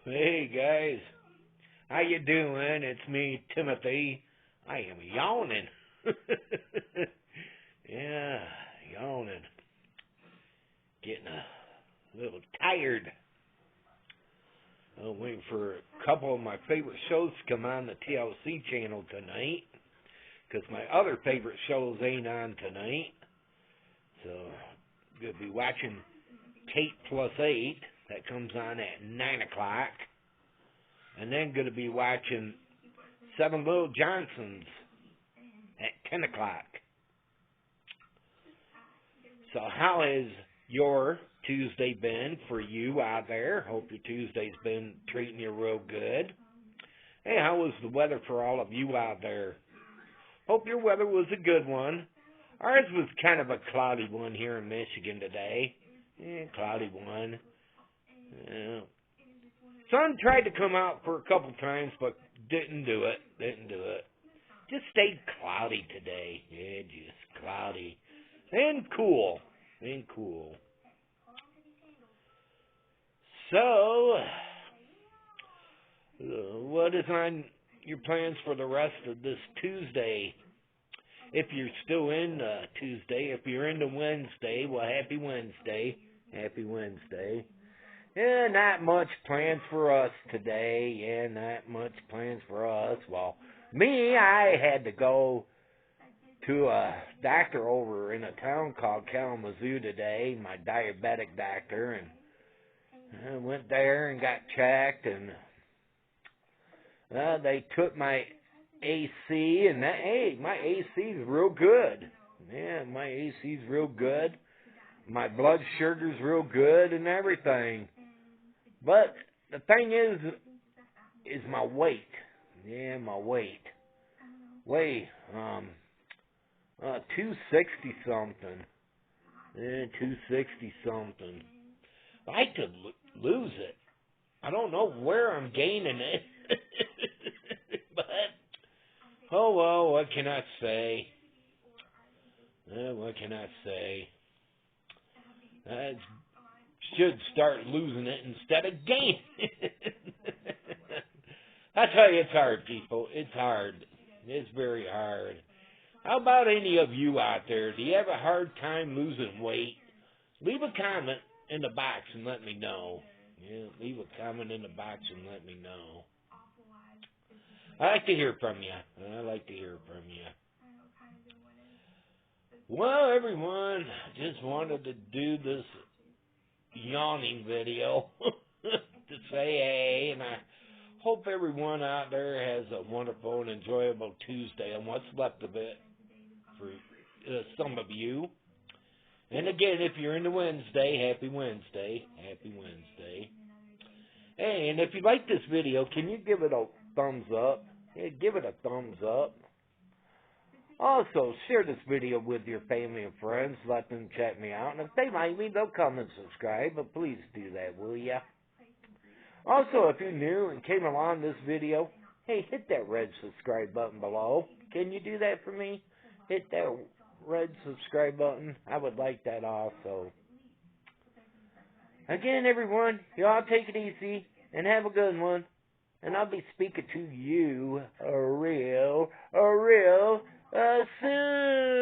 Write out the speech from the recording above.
Hey guys, how you doing? It's me, Timothy. I am yawning. Yeah, yawning. Getting a little tired. I'm waiting for a couple of my favorite shows to come on the TLC channel tonight, because my other favorite shows ain't on tonight. So, I'm going to be watching Tate Plus 8. That comes on at 9 o'clock. And then going to be watching Seven Little Johnsons at 10 o'clock. So how has your Tuesday been for you out there? Hope your Tuesday's been treating you real good. Hey, how was the weather for all of you out there? Hope your weather was a good one. Ours was kind of a cloudy one here in Michigan today. Cloudy one. Yeah. Sun tried to come out for a couple times, but didn't do it. Just stayed cloudy today. Yeah, just cloudy. And cool. So, what is on your plans for the rest of this Tuesday? If you're still in Tuesday, if you're into Wednesday, well, happy Wednesday. Happy Wednesday. Yeah, not much plans for us today. Well, me, I had to go to a doctor over in a town called Kalamazoo today, my diabetic doctor, and I went there and got checked, and they took my AC, and my AC's real good. Yeah, my AC's real good. My blood sugar's real good and everything. But the thing is my weight. Yeah, my weight. Weigh 260 something. Yeah, 260 something. I like to lose it. I don't know where I'm gaining it. But, oh well, what can I say? I should start losing it instead of gaining it. I tell you, it's hard, people. It's hard. It's very hard. How about any of you out there? Do you have a hard time losing weight? Leave a comment in the box and let me know. Yeah, leave a comment in the box and let me know. I like to hear from you. Well, everyone, just wanted to do this yawning video to say hey, and I hope everyone out there has a wonderful and enjoyable Tuesday and what's left of it for some of you. And again, if you're into Wednesday, happy Wednesday. Hey, and if you like this video, can you give it a thumbs up? Yeah, give it a thumbs up. Also, share this video with your family and friends. Let them check me out. And if they like me, they'll come and subscribe. But please do that, will ya? Also, if you're new and came along this video, hey, hit that red subscribe button below. Can you do that for me? Hit that red subscribe button. I would like that also. Again, everyone, y'all take it easy and have a good one. And I'll be speaking to you real soon.